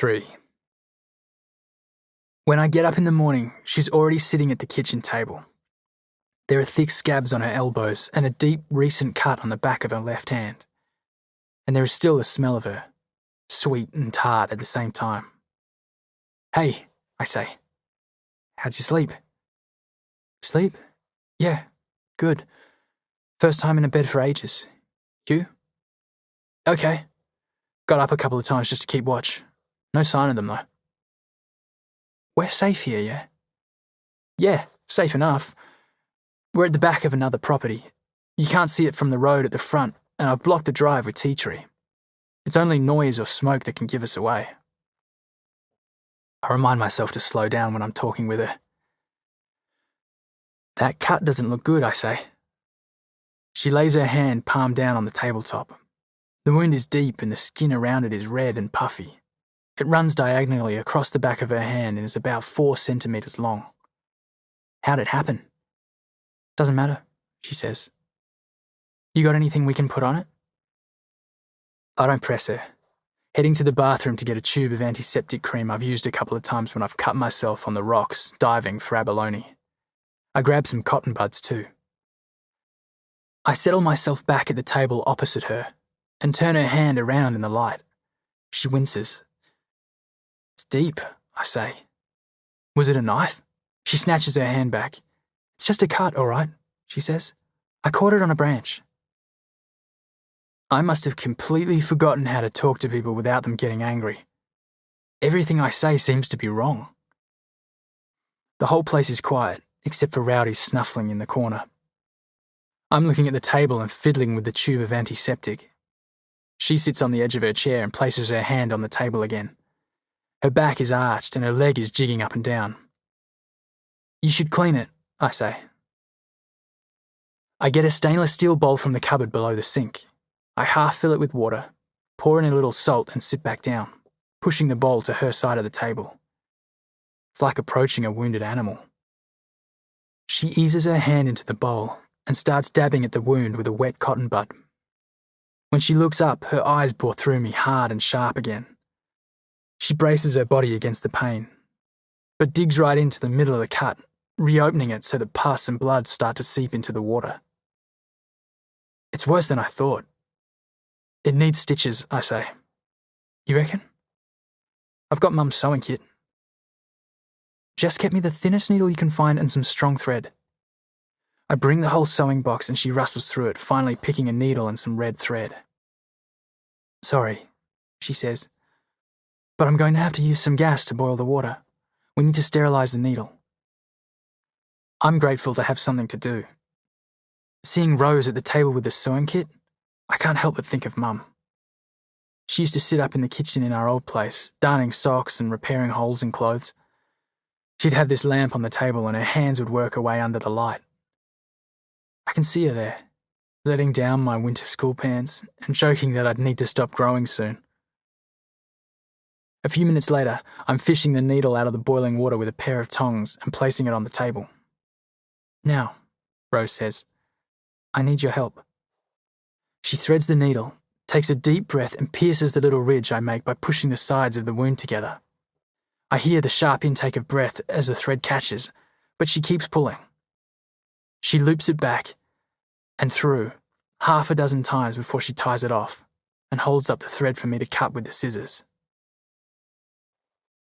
3. When I get up in the morning, she's already sitting at the kitchen table. There are thick scabs on her elbows and a deep, recent cut on the back of her left hand. And there is still the smell of her, sweet and tart at the same time. "Hey," I say. "How'd you sleep?" "Sleep? Yeah, good. First time in a bed for ages. You?" "Okay. Got up a couple of times just to keep watch. No sign of them, though." "We're safe here, yeah?" "Yeah, safe enough. We're at the back of another property. You can't see it from the road at the front, and I've blocked the drive with tea tree. It's only noise or smoke that can give us away." I remind myself to slow down when I'm talking with her. "That cut doesn't look good," I say. She lays her hand palm down on the tabletop. The wound is deep and the skin around it is red and puffy. It runs diagonally across the back of her hand and is about 4 centimeters long. "How'd it happen?" "Doesn't matter," she says. "You got anything we can put on it?" I don't press her. Heading to the bathroom to get a tube of antiseptic cream I've used a couple of times when I've cut myself on the rocks diving for abalone. I grab some cotton buds too. I settle myself back at the table opposite her and turn her hand around in the light. She winces. "It's deep," I say. "Was it a knife?" She snatches her hand back. "It's just a cut, all right," she says. "I caught it on a branch." I must have completely forgotten how to talk to people without them getting angry. Everything I say seems to be wrong. The whole place is quiet, except for Rowdy's snuffling in the corner. I'm looking at the table and fiddling with the tube of antiseptic. She sits on the edge of her chair and places her hand on the table again. Her back is arched and her leg is jigging up and down. "You should clean it," I say. I get a stainless steel bowl from the cupboard below the sink. I half fill it with water, pour in a little salt and sit back down, pushing the bowl to her side of the table. It's like approaching a wounded animal. She eases her hand into the bowl and starts dabbing at the wound with a wet cotton bud. When she looks up, her eyes bore through me hard and sharp again. She braces her body against the pain, but digs right into the middle of the cut, reopening it so that pus and blood start to seep into the water. "It's worse than I thought." "It needs stitches," I say. "You reckon?" "I've got Mum's sewing kit." "Just get me the thinnest needle you can find and some strong thread." I bring the whole sewing box and she rustles through it, finally picking a needle and some red thread. "Sorry," she says, "but I'm going to have to use some gas to boil the water. We need to sterilize the needle." I'm grateful to have something to do. Seeing Rose at the table with the sewing kit, I can't help but think of Mum. She used to sit up in the kitchen in our old place, darning socks and repairing holes in clothes. She'd have this lamp on the table and her hands would work away under the light. I can see her there, letting down my winter school pants and joking that I'd need to stop growing soon. A few minutes later, I'm fishing the needle out of the boiling water with a pair of tongs and placing it on the table. "Now," Rose says, "I need your help." She threads the needle, takes a deep breath and pierces the little ridge I make by pushing the sides of the wound together. I hear the sharp intake of breath as the thread catches, but she keeps pulling. She loops it back and through 6 times before she ties it off and holds up the thread for me to cut with the scissors.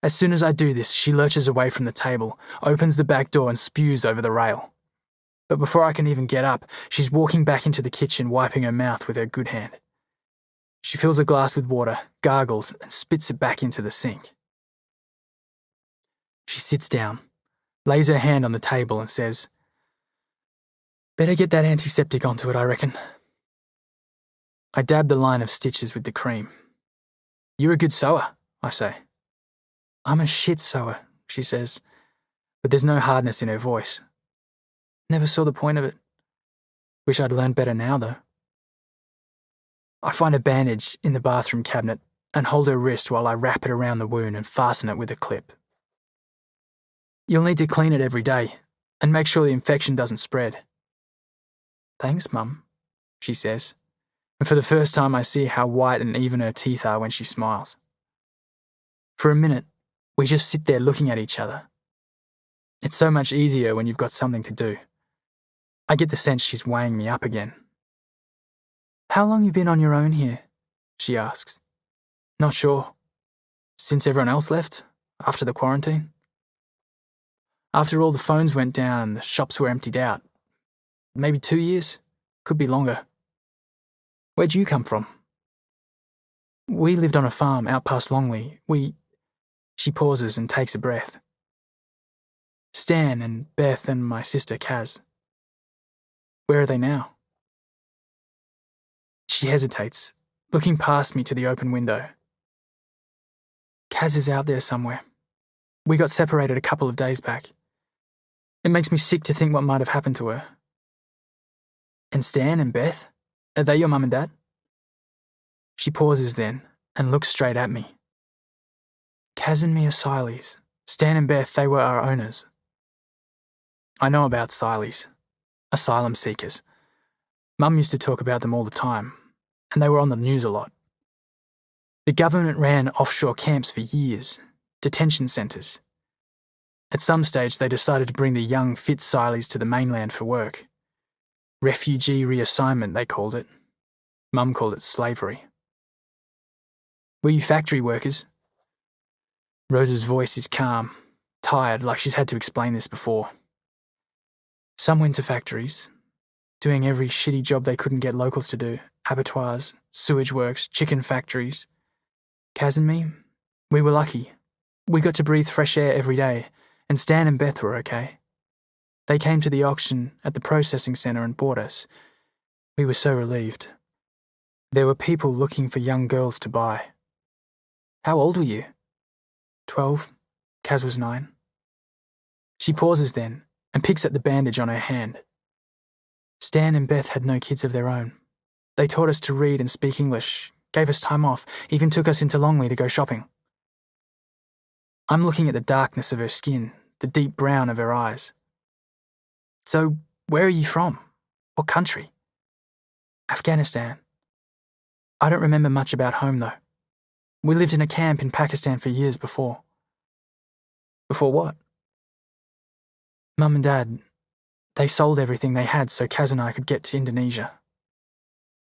As soon as I do this, she lurches away from the table, opens the back door and spews over the rail. But before I can even get up, she's walking back into the kitchen, wiping her mouth with her good hand. She fills a glass with water, gargles, and spits it back into the sink. She sits down, lays her hand on the table and says, "Better get that antiseptic onto it, I reckon." I dab the line of stitches with the cream. "You're a good sewer," I say. "I'm a shit sewer," she says, but there's no hardness in her voice. Never saw the point of it. Wish I'd learned better now, though. I find a bandage in the bathroom cabinet and hold her wrist while I wrap it around the wound and fasten it with a clip. "You'll need to clean it every day and make sure the infection doesn't spread." "Thanks, Mum," she says, and for the first time I see how white and even her teeth are when she smiles. For a minute, we just sit there looking at each other. It's so much easier when you've got something to do. I get the sense she's weighing me up again. "How long you been on your own here?" she asks. "Not sure. Since everyone else left, after the quarantine. After all the phones went down and the shops were emptied out. Maybe 2 years, could be longer." "Where'd you come from?" "We lived on a farm out past Longley. She pauses and takes a breath. "Stan and Beth and my sister Kaz." "Where are they now?" She hesitates, looking past me to the open window. "Kaz is out there somewhere. We got separated a couple of days back. It makes me sick to think what might have happened to her." "And Stan and Beth? Are they your mum and dad?" She pauses then and looks straight at me. "Kaz and me are Sileys. Stan and Beth, they were our owners." I know about Sileys. Asylum seekers. Mum used to talk about them all the time, and they were on the news a lot. The government ran offshore camps for years, detention centres. At some stage, they decided to bring the young, fit Sileys to the mainland for work. Refugee reassignment, they called it. Mum called it slavery. "Were you factory workers?" Rose's voice is calm, tired, like she's had to explain this before. "Some went to factories, doing every shitty job they couldn't get locals to do. Abattoirs, sewage works, chicken factories. Kaz and me, we were lucky. We got to breathe fresh air every day, and Stan and Beth were okay. They came to the auction at the processing centre and bought us. We were so relieved. There were people looking for young girls to buy." "How old were you?" 12. Kaz was 9. She pauses then and picks at the bandage on her hand. "Stan and Beth had no kids of their own. They taught us to read and speak English, gave us time off, even took us into Longley to go shopping." I'm looking at the darkness of her skin, the deep brown of her eyes. "So, where are you from? What country?" "Afghanistan. I don't remember much about home, though. We lived in a camp in Pakistan for years before." "Before what?" "Mum and Dad, they sold everything they had so Kaz and I could get to Indonesia.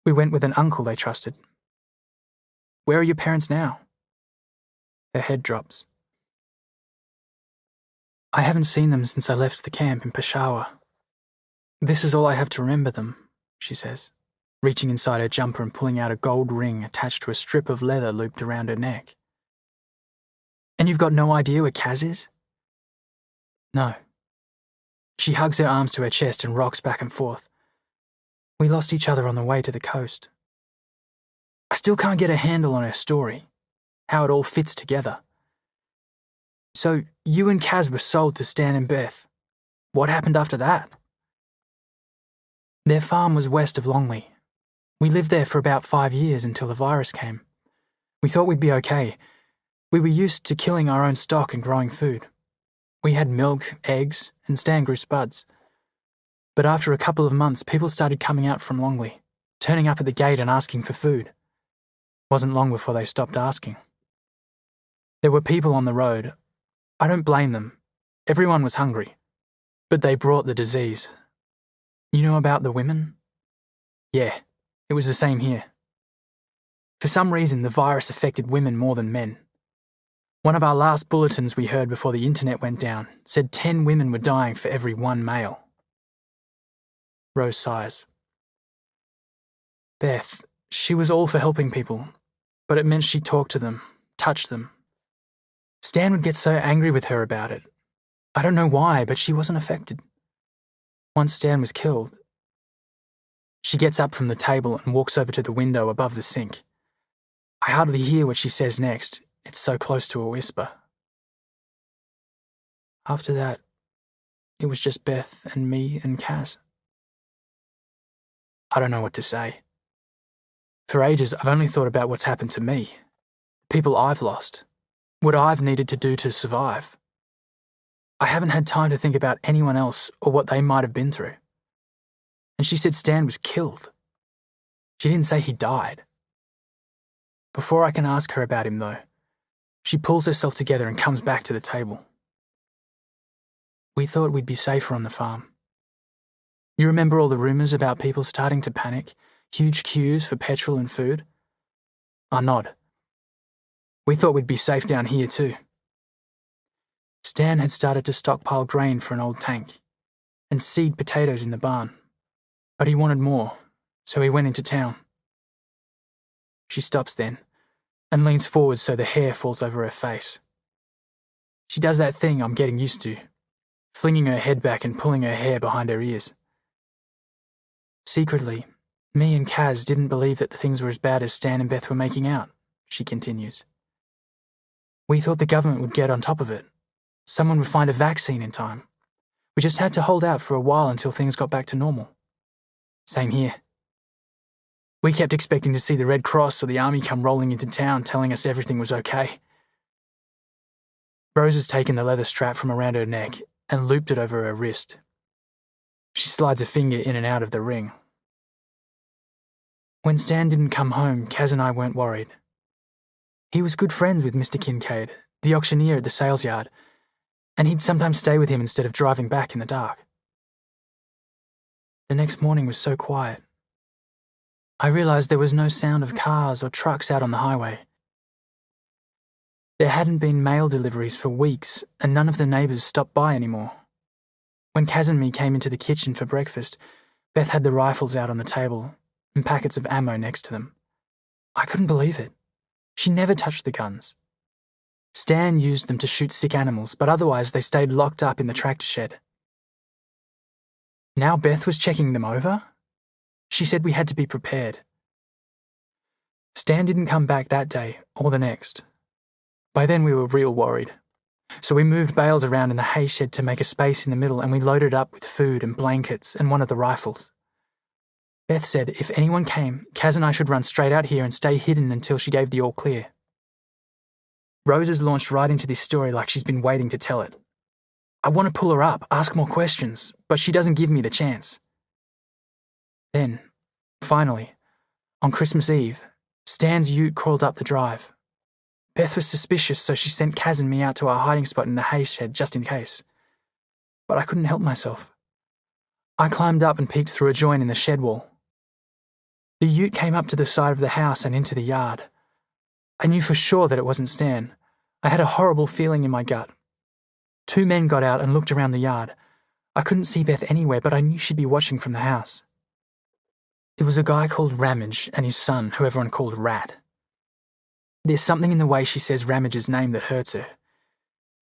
We went with an uncle they trusted." "Where are your parents now?" Her head drops. "I haven't seen them since I left the camp in Peshawar. This is all I have to remember them," she says, reaching inside her jumper and pulling out a gold ring attached to a strip of leather looped around her neck. "And you've got no idea where Kaz is?" "No." She hugs her arms to her chest and rocks back and forth. "We lost each other on the way to the coast." I still can't get a handle on her story, how it all fits together. "So, you and Kaz were sold to Stan and Beth. What happened after that?" "Their farm was west of Longley. We lived there for about 5 years until the virus came. We thought we'd be okay. We were used to killing our own stock and growing food. We had milk, eggs, and Stan grew spuds. But after a couple of months, people started coming out from Longley, turning up at the gate and asking for food. Wasn't long before they stopped asking. There were people on the road. I don't blame them. Everyone was hungry. But they brought the disease. You know about the women? Yeah, it was the same here. For some reason, the virus affected women more than men. One of our last bulletins we heard before the internet went down said 10 women were dying for every 1 male. Rose sighs. Beth, she was all for helping people, but it meant she talked to them, touched them. Stan would get so angry with her about it. I don't know why, but she wasn't affected. Once Stan was killed, she gets up from the table and walks over to the window above the sink. I hardly hear what she says next. It's so close to a whisper. After that, it was just Beth and me and Kaz. I don't know what to say. For ages, I've only thought about what's happened to me, people I've lost, what I've needed to do to survive. I haven't had time to think about anyone else or what they might have been through. And she said Stan was killed. She didn't say he died. Before I can ask her about him, though, She pulls herself together and comes back to the table. We thought we'd be safer on the farm. You remember all the rumours about people starting to panic, huge queues for petrol and food? I nod. We thought we'd be safe down here too. Stan had started to stockpile grain for an old tank and seed potatoes in the barn, but he wanted more, so he went into town. She stops then and leans forward so the hair falls over her face. She does that thing I'm getting used to, flinging her head back and pulling her hair behind her ears. Secretly, me and Kaz didn't believe that the things were as bad as Stan and Beth were making out, she continues. We thought the government would get on top of it. Someone would find a vaccine in time. We just had to hold out for a while until things got back to normal. Same here. We kept expecting to see the Red Cross or the army come rolling into town telling us everything was okay. Rose has taken the leather strap from around her neck and looped it over her wrist. She slides a finger in and out of the ring. When Stan didn't come home, Kaz and I weren't worried. He was good friends with Mr. Kincaid, the auctioneer at the sales yard, and he'd sometimes stay with him instead of driving back in the dark. The next morning was so quiet. I realized there was no sound of cars or trucks out on the highway. There hadn't been mail deliveries for weeks, and none of the neighbours stopped by anymore. When Kaz and me came into the kitchen for breakfast, Beth had the rifles out on the table and packets of ammo next to them. I couldn't believe it. She never touched the guns. Stan used them to shoot sick animals, but otherwise they stayed locked up in the tractor shed. Now Beth was checking them over? She said we had to be prepared. Stan didn't come back that day or the next. By then we were real worried. So we moved bales around in the hay shed to make a space in the middle, and we loaded up with food and blankets and one of the rifles. Beth said if anyone came, Kaz and I should run straight out here and stay hidden until she gave the all clear. Rose has launched right into this story like she's been waiting to tell it. I want to pull her up, ask more questions, but she doesn't give me the chance. Then, finally, on Christmas Eve, Stan's ute crawled up the drive. Beth was suspicious, so she sent Kaz and me out to our hiding spot in the hay shed just in case. But I couldn't help myself. I climbed up and peeked through a joint in the shed wall. The ute came up to the side of the house and into the yard. I knew for sure that it wasn't Stan. I had a horrible feeling in my gut. 2 men got out and looked around the yard. I couldn't see Beth anywhere, but I knew she'd be watching from the house. It was a guy called Ramage and his son, who everyone called Rat. There's something in the way she says Ramage's name that hurts her.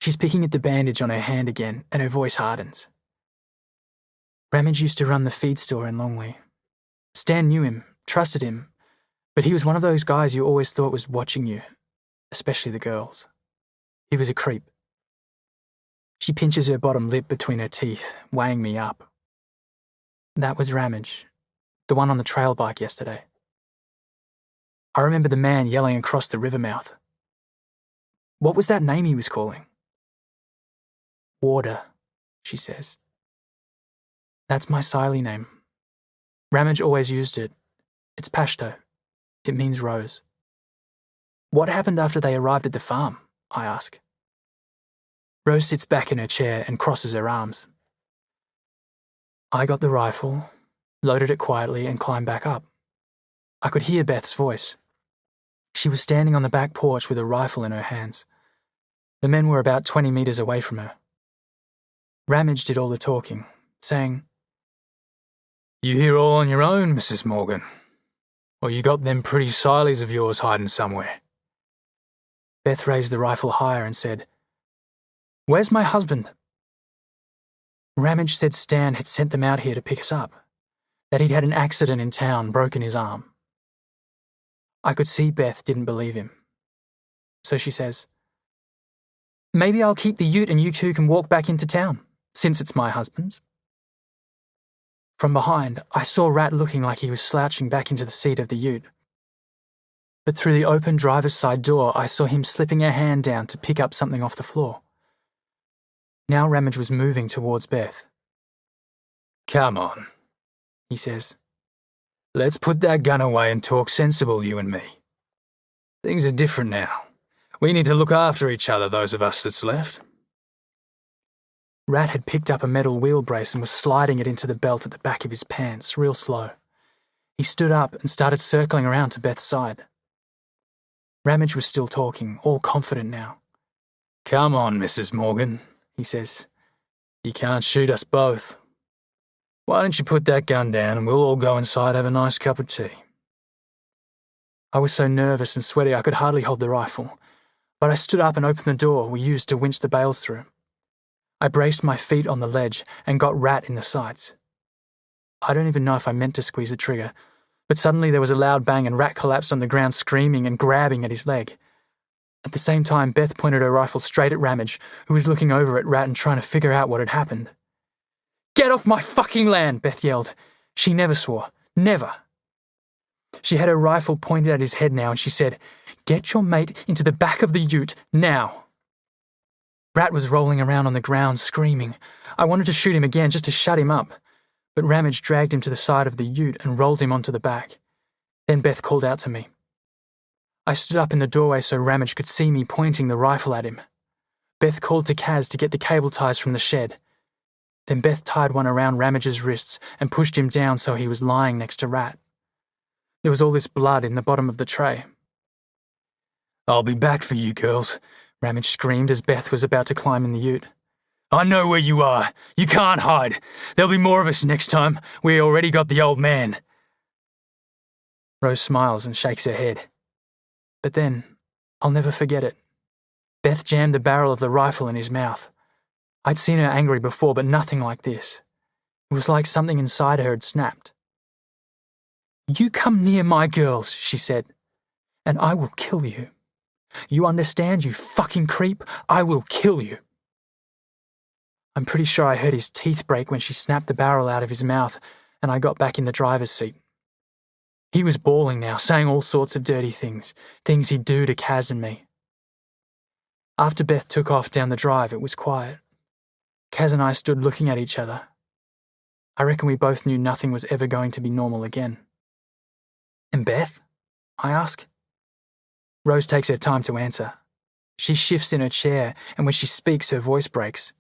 She's picking at the bandage on her hand again, and her voice hardens. Ramage used to run the feed store in Longley. Stan knew him, trusted him, but he was one of those guys you always thought was watching you, especially the girls. He was a creep. She pinches her bottom lip between her teeth, weighing me up. That was Ramage, the one on the trail bike yesterday. I remember the man yelling across the river mouth. What was that name he was calling? Water, she says. That's my Siley name. Ramage always used it. It's Pashto. It means rose. What happened after they arrived at the farm? I ask. Rose sits back in her chair and crosses her arms. I got the rifle, loaded it quietly, and climbed back up. I could hear Beth's voice. She was standing on the back porch with a rifle in her hands. The men were about 20 meters away from her. Ramage did all the talking, saying, "You here all on your own, Mrs. Morgan? Or you got them pretty Sileys of yours hiding somewhere?" Beth raised the rifle higher and said, "Where's my husband?" Ramage said Stan had sent them out here to pick us up, that he'd had an accident in town, broken his arm. I could see Beth didn't believe him. So she says, "Maybe I'll keep the ute and you two can walk back into town, since it's my husband's." From behind, I saw Rat looking like he was slouching back into the seat of the ute. But through the open driver's side door, I saw him slipping a hand down to pick up something off the floor. Now Ramage was moving towards Beth. "Come on," he says. "Let's put that gun away and talk sensible, you and me. Things are different now. We need to look after each other, those of us that's left. Rat had picked up a metal wheel brace and was sliding it into the belt at the back of his pants, real slow. He stood up and started circling around to Beth's side. Ramage was still talking, all confident now. "Come on, Mrs. Morgan," he says. "You can't shoot us both. Why don't you put that gun down and we'll all go inside and have a nice cup of tea?" I was so nervous and sweaty I could hardly hold the rifle, but I stood up and opened the door we used to winch the bales through. I braced my feet on the ledge and got Rat in the sights. I don't even know if I meant to squeeze the trigger, but suddenly there was a loud bang and Rat collapsed on the ground screaming and grabbing at his leg. At the same time, Beth pointed her rifle straight at Ramage, who was looking over at Rat and trying to figure out what had happened. "Get off my fucking land!" Beth yelled. She never swore. Never. She had her rifle pointed at his head now and she said, "Get your mate into the back of the ute, now." Rat was rolling around on the ground, screaming. I wanted to shoot him again just to shut him up, but Ramage dragged him to the side of the ute and rolled him onto the back. Then Beth called out to me. I stood up in the doorway so Ramage could see me pointing the rifle at him. Beth called to Kaz to get the cable ties from the shed. Then Beth tied one around Ramage's wrists and pushed him down so he was lying next to Rat. There was all this blood in the bottom of the tray. "I'll be back for you girls," Ramage screamed as Beth was about to climb in the ute. "I know where you are. You can't hide. There'll be more of us next time. We already got the old man." Rose smiles and shakes her head. But then, I'll never forget it. Beth jammed the barrel of the rifle in his mouth. I'd seen her angry before, but nothing like this. It was like something inside her had snapped. "You come near my girls," she said, "and I will kill you. You understand, you fucking creep? I will kill you." I'm pretty sure I heard his teeth break when she snapped the barrel out of his mouth, and I got back in the driver's seat. He was bawling now, saying all sorts of dirty things he'd do to Kaz and me. After Beth took off down the drive, it was quiet. Kaz and I stood looking at each other. I reckon we both knew nothing was ever going to be normal again. "And Beth?" I ask. Rose takes her time to answer. She shifts in her chair, and when she speaks, her voice breaks.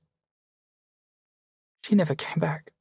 "She never came back."